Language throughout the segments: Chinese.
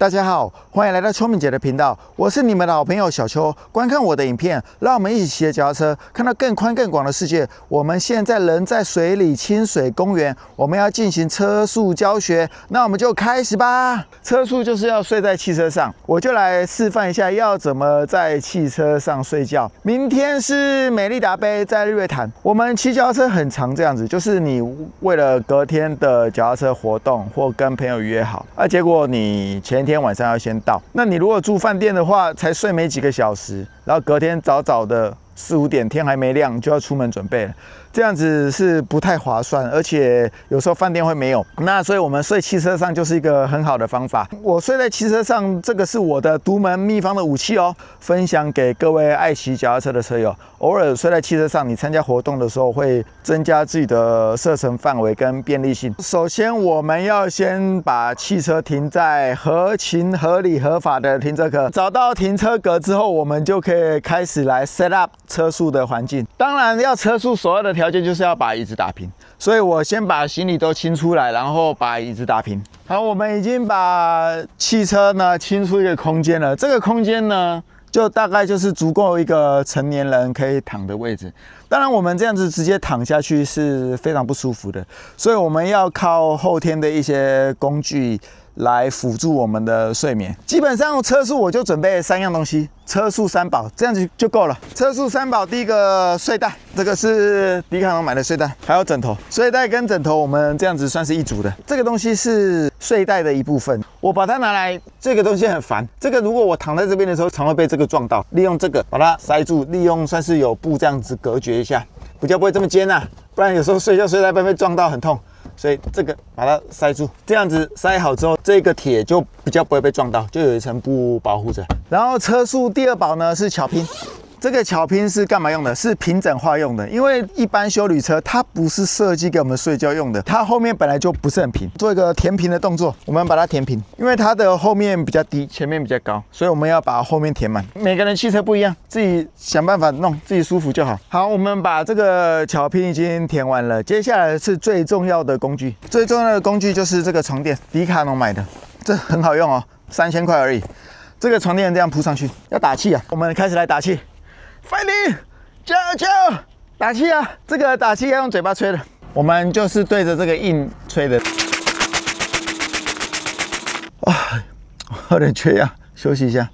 大家好，欢迎来到邱明姐的频道，我是你们的好朋友小邱。观看我的影片，让我们一起骑着脚踏车，看到更宽更广的世界。我们现在人在水里清水公园，我们要进行车速教学，那我们就开始吧。车速就是要睡在汽车上，我就来示范一下要怎么在汽车上睡觉。明天是美丽达杯在日月潭，我们骑脚踏车很常这样子，就是你为了隔天的脚踏车活动或跟朋友约好，结果你前一天晚上要先到，那你如果住饭店的话，才睡没几个小时，然后隔天早早的4、5点天还没亮就要出门准备了，这样子是不太划算，而且有时候饭店会没有。那所以我们睡汽车上就是一个很好的方法。我睡在汽车上，这个是我的独门秘方的武器哦，分享给各位爱骑脚踏车的车友。偶尔睡在汽车上，你参加活动的时候会增加自己的射程范围跟便利性。首先，我们要先把汽车停在合情、合理、合法的停车格。找到停车格之后，我们就可以开始来 set up 车速的环境。当然，要车速首要的条件就是要把椅子打平。所以我先把行李都清出来，然后把椅子打平。好，我们已经把汽车呢清出一个空间了。这个空间呢，就大概就是足够一个成年人可以躺的位置。当然，我们这样子直接躺下去是非常不舒服的，所以我们要靠后天的一些工具来辅助我们的睡眠。基本上车速我就准备3样东西，车速3宝，这样子就够了。车速3宝，第一个睡袋，这个是迪卡侬买的睡袋，还有枕头。睡袋跟枕头我们这样子算是一组的。这个东西是睡袋的一部分，我把它拿来，这个东西很烦。这个如果我躺在这边的时候，常会被这个撞到，利用这个把它塞住，利用算是有布这样子隔绝一下，比较不会这么尖啊，不然有时候睡觉睡袋被撞到很痛。所以这个把它塞住，这样子塞好之后，这个铁就比较不会被撞到，就有一层布保护着。然后车速第2宝呢是巧拼。这个巧拼是干嘛用的？是平整化用的。因为一般休旅车它不是设计给我们睡觉用的，它后面本来就不是很平。做一个填平的动作，我们把它填平。因为它的后面比较低，前面比较高，所以我们要把后面填满。每个人汽车不一样，自己想办法弄，自己舒服就好。好，我们把这个巧拼已经填完了，接下来是最重要的工具。最重要的工具就是这个床垫，迪卡侬买的，这很好用哦，3000块而已。这个床垫这样铺上去，要打气啊！我们开始来打气。Fighting， 加油！打气啊！这个打气要用嘴巴吹的，我们就是对着这个印吹的。哇，有点缺氧，休息一下。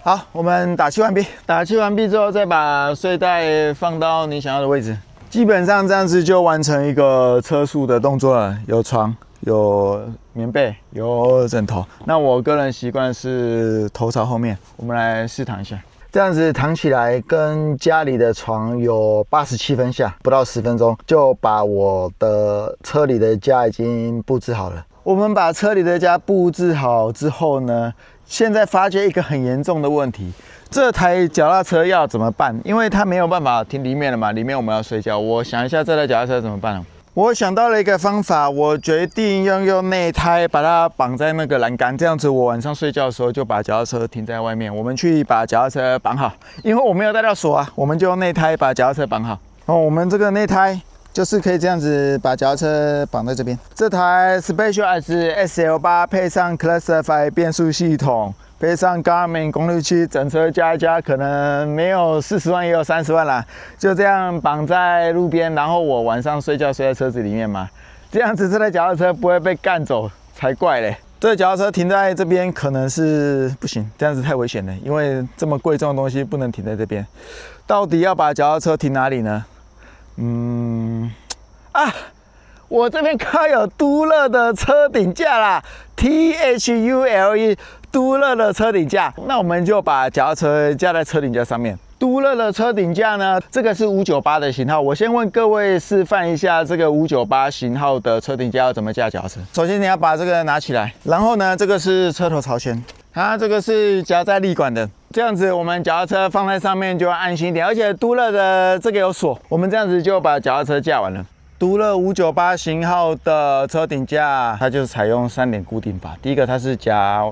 好，我们打气完毕。打气完毕之后，再把睡袋放到你想要的位置。基本上这样子就完成一个车速的动作了。有床，有棉被，有枕头。那我个人习惯是头朝后面。我们来试躺一下，这样子躺起来跟家里的床有87分像，不到10分钟就把我的车里的家已经布置好了。我们把车里的家布置好之后呢，现在发觉一个很严重的问题。这台脚踏车要怎么办？因为它没有办法停里面了嘛，里面我们要睡觉。我想一下这台脚踏车怎么办？我想到了一个方法，我决定用内胎把它绑在那个栏杆，这样子我晚上睡觉的时候就把脚踏车停在外面。我们去把脚踏车绑好，因为我没有带到锁啊，我们就用内胎把脚踏车绑好。我们这个内胎就是可以这样子把脚踏车绑在这边。这台 Specialized SL8 配上 Classify 变速系统，配上 Garmin 功率器，整车加一加，可能没有40万也有30万啦。就这样绑在路边，然后我晚上睡觉睡在车子里面嘛，这样子这台脚踏车不会被干走才怪嘞。这脚踏车停在这边可能是不行，这样子太危险了，因为这么贵重的东西不能停在这边。到底要把脚踏车停哪里呢？我这边靠有都乐的车顶架啦 ，THULE 都乐的车顶架，那我们就把脚踏车架在车顶架上面。都乐的车顶架呢，这个是598的型号。我先问各位示范一下这个598型号的车顶架要怎么架脚踏车。首先你要把这个拿起来，然后呢，这个是车头朝前，它这个是夹在立管的。这样子我们脚踏车放在上面就要安心一点，而且都乐的这个有锁，我们这样子就把脚踏车架完了。都乐598型号的车顶架，它就是采用3点固定法。第一个，它是夹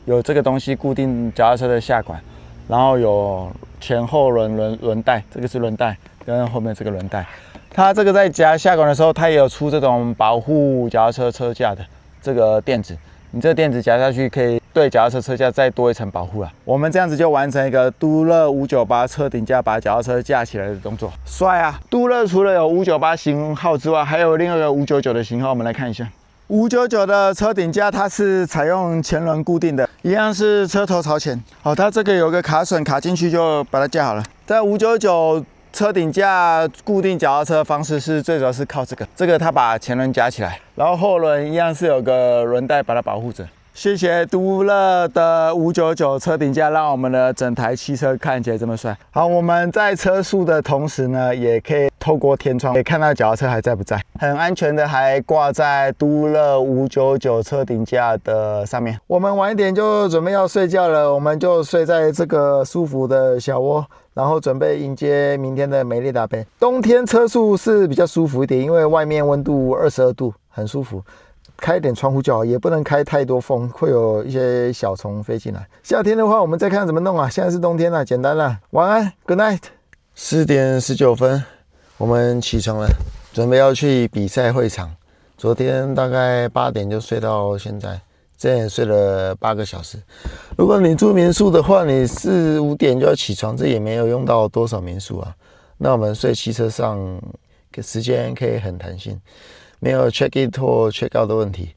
有这个东西固定脚踏车的下管，然后有前后轮带，这个是轮带跟后面这个轮带。它这个在夹下管的时候，它也有出这种保护脚踏车车架的，这个垫子，你这个垫子夹下去可以对脚踏车车架再多一层保护了。我们这样子就完成一个都乐598车顶架把脚踏车架起来的动作，帅啊！都乐除了有598型号之外，还有另外一个599的型号，我们来看一下。599的车顶架它是采用前轮固定的，一样是车头朝前。好，它这个有个卡榫卡进去就把它架好了。在599车顶架固定脚踏车的方式是最主要是靠这个它把前轮夹起来，然后后轮一样是有个轮带把它保护着。谢谢都乐的599车顶架，让我们的整台汽车看起来这么帅。好，我们在车速的同时呢，也可以透过天窗可以看到脚踏车还在不在，很安全的还挂在都乐599车顶架的上面。我们晚一点就准备要睡觉了，我们就睡在这个舒服的小窝，然后准备迎接明天的美丽搭配。冬天车速是比较舒服一点，因为外面温度22度，很舒服。开一点窗户就好，也不能开太多风，会有一些小虫飞进来。夏天的话，我们再看怎么弄啊。现在是冬天了，简单了。晚安 ，Good night。4点19分，我们起床了，准备要去比赛会场。昨天大概8点就睡到现在，这也睡了8个小时。如果你住民宿的话，你4、5点就要起床，这也没有用到多少民宿啊。那我们睡汽车上，时间可以很弹性。没有 check in 或 check out 的问题。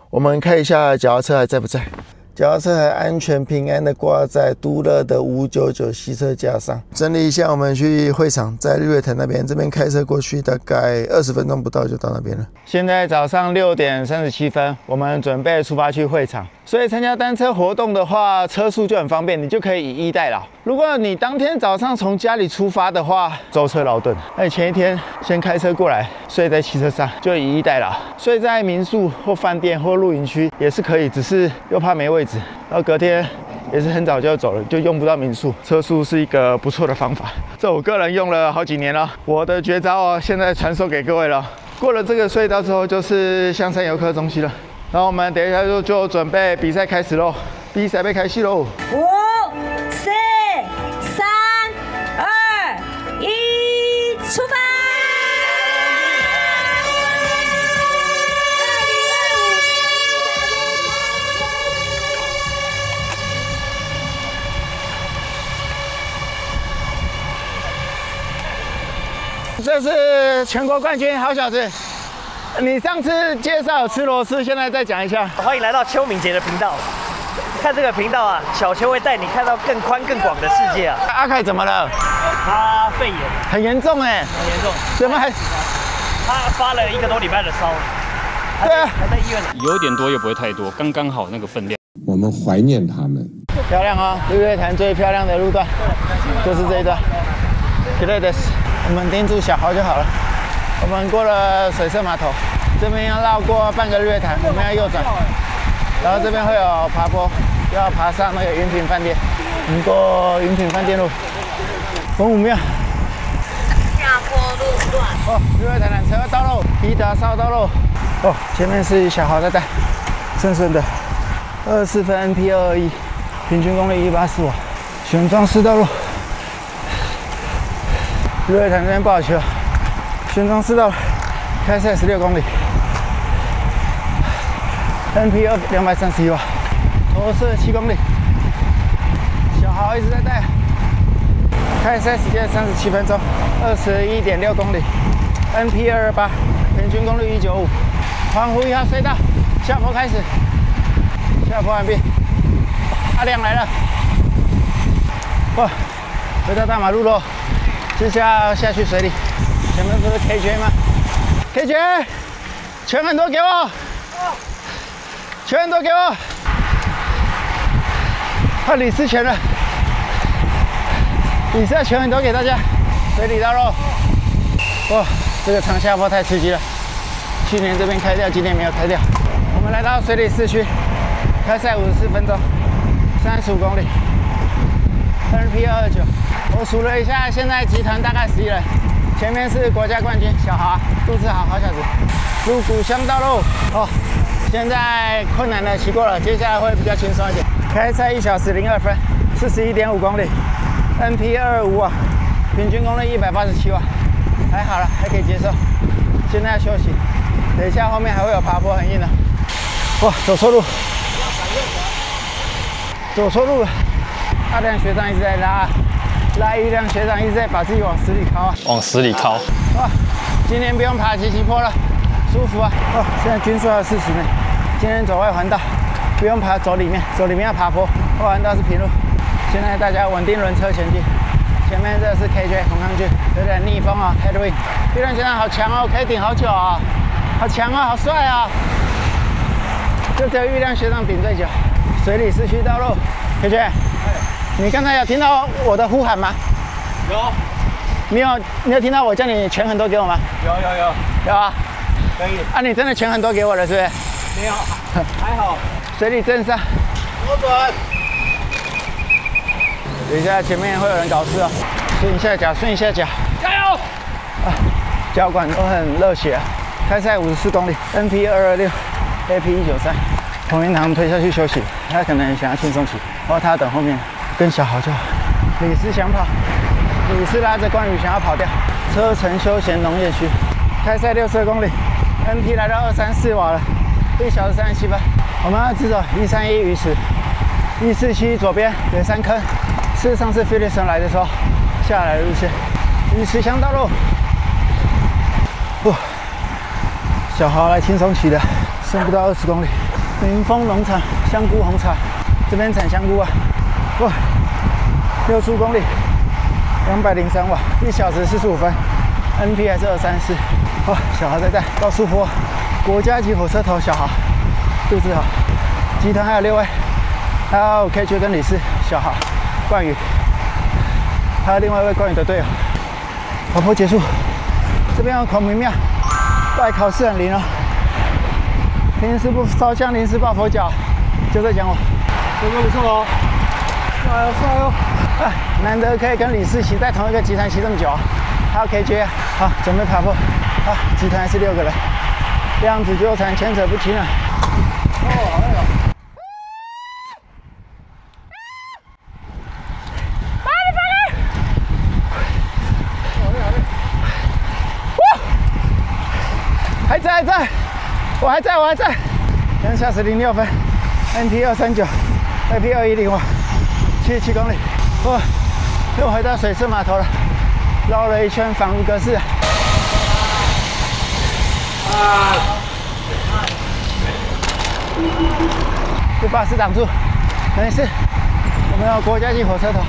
我们看一下脚踏车还在不在，脚踏车还安全平安的挂在都乐的599吸车架上。整理一下，我们去会场，在日月潭那边，这边开车过去大概20分钟不到就到那边了。现在早上6点37分，我们准备出发去会场。所以参加单车活动的话，车速就很方便，你就可以以逸待劳。如果你当天早上从家里出发的话，舟车劳顿，那你前一天先开车过来，睡在汽车上，就以逸待劳。睡在民宿或饭店或露营区也是可以，只是又怕没位置。然后隔天也是很早就要走了，就用不到民宿。车速是一个不错的方法，这我个人用了好几年了。我的绝招哦，现在传授给各位了。过了这个隧道之后，就是香山游客中心了。然后我们等一下就准备比赛开始喽，比赛被开始喽。5、4、3、2、1，出发！这是全国冠军好小子。你上次介绍吃螺丝，现在再讲一下。欢迎来到邱敏杰的频道。看这个频道啊，小邱会带你看到更宽更广的世界啊。阿凯怎么了？他肺炎，很严重哎，很严重。怎么还？他发了1个多礼拜的烧，对啊，还在医院呢。有点多也不会太多，刚刚好那个分量。我们怀念他们。漂亮哦，日月潭最漂亮的路段就是这一段。我们盯住小豪就好了。我们过了水色码头，这边要绕过半个日月潭，我们要右转，然后这边会有爬坡，要爬上那个云品饭店。我们过云品饭店路，风5秒。下坡路段。哦，日月潭缆车道路，伊达邵道路。哦，前面是小豪在带，顺顺的，24分 NP 221，平均功率184瓦，选装式道路。日月潭这边不好骑了。宣装式道路，开赛16公里 ，NP 231瓦，投射7公里。小豪一直在带，开赛时间37分钟，21.6公里 ，NP 228，平均功率195。环湖1号隧道，下坡开始，下坡完毕。阿亮来了，哇，回到大马路喽，接下来要下去水里。前面不是 KJ 吗 ？KJ， 拳很多给我，拳很多给我，换李思拳了，比赛拳很多给大家，水里道路，哇，这个长下坡太刺激了，去年这边开掉，今年没有开掉。我们来到水里市区，开赛54分钟，35公里 ，NP 229。我数了一下，现在集团大概11人。前面是国家冠军小豪，杜志豪，好小子。入谷乡道路哦，现在困难的骑过了，接下来会比较轻松一点。开赛1小时02分，41.5公里 ，NP 225瓦，平均功率187瓦，还好了，还可以接受。现在要休息，等一下后面还会有爬坡，很硬的。哇，走错路，走错路了。阿亮学长一直在拉，一亮学长一直在把自己往死里靠啊。往死里靠。哇，今天不用爬奇奇坡了，舒服啊。哦，现在均速要40内。今天走外环道，不用爬，走里面要爬坡，外环道是平路。现在大家稳定轮车前进。前面这是 KJ 洪康俊，有点逆风啊 ，Headwind。玉亮学长好强哦，可以顶好久啊，好强啊，好帅啊！就只有玉亮学长顶最久。水里市区道路 ，KJ， 你刚才有听到我的呼喊吗？有。你有听到我叫你钱很多给我吗？有啊。可以。啊，你真的钱很多给我了，是不是？没有，还好。水里正上。左转。等一下，前面会有人搞事哦。顺一下脚，加油！啊，交管都很热血、啊。开赛54公里 ，NP 226 ，AP 193。彭云堂推下去休息，他可能想要轻松骑，然后他等后面跟小豪就好。李斯想跑，李斯拉着冠宇想要跑掉。车城休闲农业区，开赛62公里 ，NP 来到234瓦了，1小时37分。我们要直走131鱼池，147左边有3坑，是上次 Philipson 来的时候下来的路线。鱼池乡道路，哇，小豪来轻松骑的，剩不到20公里。民丰农场香菇红茶，这边产香菇啊，哇，65公里，203瓦，1小时45分 ，NP 还是234。哇，小豪在带，高速坡，国家级火车头小豪，杜志豪，集团还有6位，还有 KJ 跟李四，小豪，冠宇，还有另外一位冠宇的队友。跑坡结束，这边有孔明庙，拜考试很灵哦。临时不烧香，临时抱佛脚，就在讲我，这个不错哦，帅哦！啊，难得可以跟李世奇在同一个集团骑这么久啊！还有 KJ 啊，好，准备爬坡，好，集团还是6个人，量子纠缠牵扯不清啊！哦，好累哦。还在，我还在，2小时06分 ，NP 239 ，AP 210瓦，77公里，哇，又回到水社码头了，绕了一圈仿如格式。被巴士挡住，没事，我们有国家级火车头，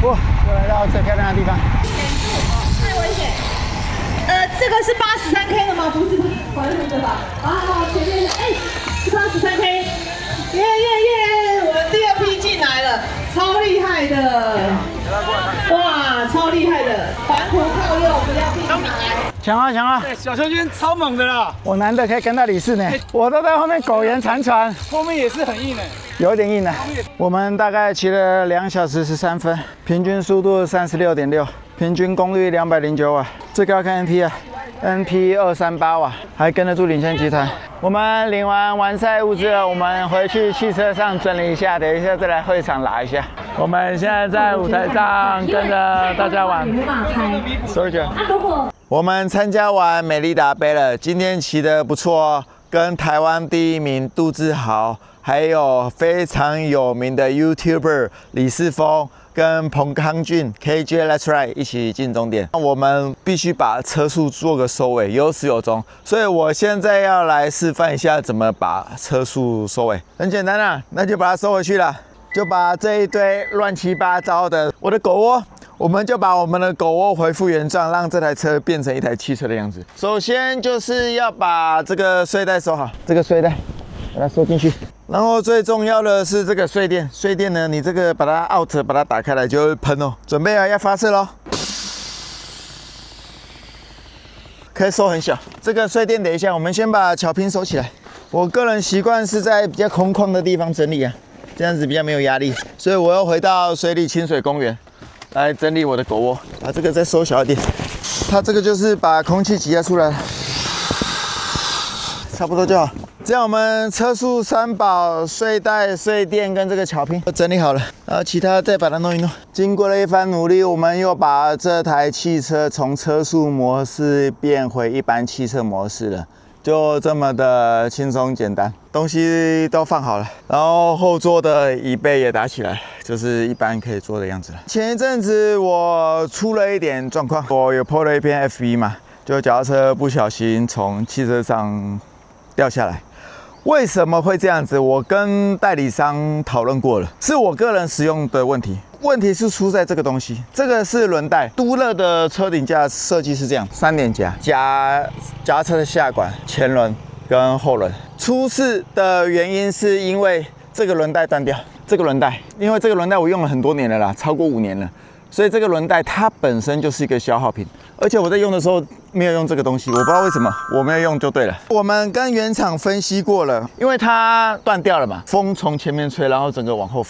哇，又来到最漂亮的地方。太危险。这个是83K 的吗？不是，好像是吧？啊，前面是83K， 耶！我们第2批进来了，超厉害的！哇，超厉害的！环途靠右，不要并排。强啊！小秋君超猛的啦！我难得可以跟到李四呢，我都在后面苟延残喘，后面也是很硬有点硬的。我们大概骑了2小时13分，平均速度36.6，平均功率209瓦，最高看 NP 啊。NP 238瓦，还跟得住领先集团。我们领完赛物资了，我们回去汽车上整理一下，等一下再来会场拿一下。我们现在在舞台上跟着大家玩 Soldier。我们参加完美利达杯了，今天骑得不错哦，跟台湾第1名杜志豪，还有非常有名的 YouTuber 李世峰。跟彭康俊 KJ Let's Ride 一起进终点，我们必须把车速做个收尾，有始有终。所以我现在要来示范一下怎么把车速收尾，很简单啊，那就把它收回去了，就把这一堆乱七八糟的我的狗窝，我们就把我们的狗窝恢复原状，让这台车变成一台汽车的样子。首先就是要把这个睡袋收好，这个睡袋把它收进去。然后最重要的是这个睡垫，睡垫呢，你这个把它 out， 把它打开来就会喷哦。准备啊，要发射咯，可以收很小。这个睡垫等一下，我们先把巧拼收起来。我个人习惯是在比较空旷的地方整理啊，这样子比较没有压力。所以我又回到水里清水公园来整理我的狗窝，把这个再收小一点。它这个就是把空气挤压出来了，差不多就好。这样我们车速3宝、睡袋、睡垫跟这个巧拼都整理好了，然后其他再把它弄一弄。经过了一番努力，我们又把这台汽车从车速模式变回一般汽车模式了。就这么的轻松简单，东西都放好了，然后后座的椅背也打起来，就是一般可以坐的样子了。前一阵子我出了一点状况，我有 po 了一篇 FB 嘛，就脚踏车不小心从汽车上掉下来。为什么会这样子？我跟代理商讨论过了，是我个人使用的问题。问题是出在这个东西，这个是轮带。都乐的车顶架设计是这样，3点夹，夹车的下管、前轮跟后轮。出事的原因是因为这个轮带断掉。这个轮带，因为这个轮带我用了很多年了啦，超过5年了。所以这个轮带它本身就是一个消耗品，而且我在用的时候没有用这个东西，我不知道为什么，我没有用就对了。我们跟原厂分析过了，因为它断掉了嘛，风从前面吹，然后整个往后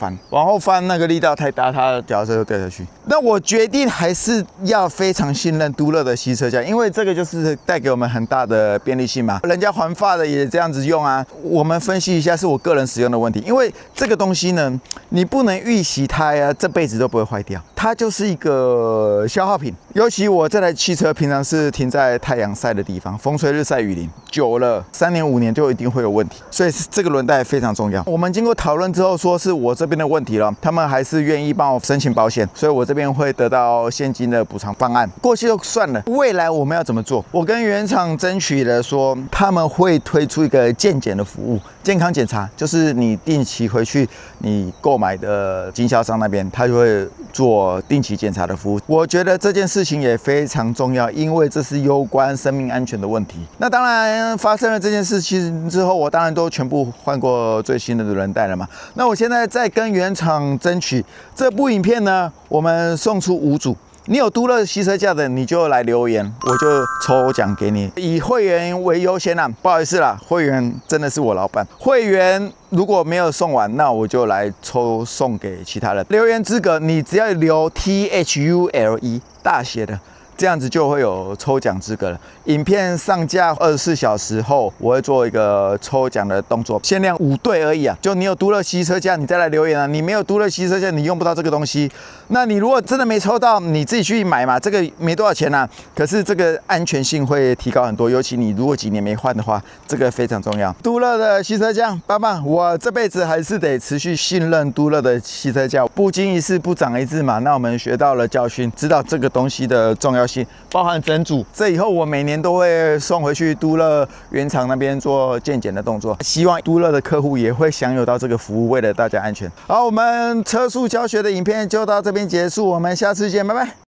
翻，那个力道太大，它脚踏车就掉下去。那我决定还是要非常信任都乐的吸车架，因为这个就是带给我们很大的便利性嘛。人家环法的也这样子用啊。我们分析一下，是我个人使用的问题，因为这个东西呢，你不能预习它呀，这辈子都不会坏掉，它就是一个消耗品。尤其我这台汽车平常是停在太阳晒的地方，风吹日晒雨淋，久了3年5年就一定会有问题，所以这个轮带非常重要。我们经过讨论之后，说是我这边的问题了，他们还是愿意帮我申请保险，所以我这边会得到现金的补偿方案。过去就算了，未来我们要怎么做？我跟原厂争取了说，他们会推出一个健检的服务，健康检查，就是你定期回去你购买的经销商那边，他就会做定期检查的服务。我觉得这件事情也非常重要，因为这是攸关生命安全的问题。那当然发生了这件事情之后，我当然都全部换过最新的轮带了嘛。那我现在在跟原厂争取这部影片呢，我们送出5组。你有都乐吸车架的，你就来留言，我就抽奖给你，以会员为优先啦。不好意思啦，会员真的是我老板。会员如果没有送完，那我就来送给其他人。留言资格，你只要留 THULE 大写的，这样子就会有抽奖资格了。影片上架24小时后，我会做一个抽奖的动作，限量5对而已啊。就你有都乐吸车架，你再来留言啊。你没有都乐吸车架，你用不到这个东西。那你如果真的没抽到，你自己去买嘛，这个没多少钱啊。可是这个安全性会提高很多，尤其你如果几年没换的话，这个非常重要。都乐的吸车架，棒棒！我这辈子还是得持续信任都乐的吸车架，不经一事不长一智嘛。那我们学到了教训，知道这个东西的重要性，包含整组。这以后我每年都会送回去都乐原厂那边做健检的动作，希望都乐的客户也会享有到这个服务，为了大家安全。好，我们车速教学的影片就到这边结束，我们下次见，拜拜。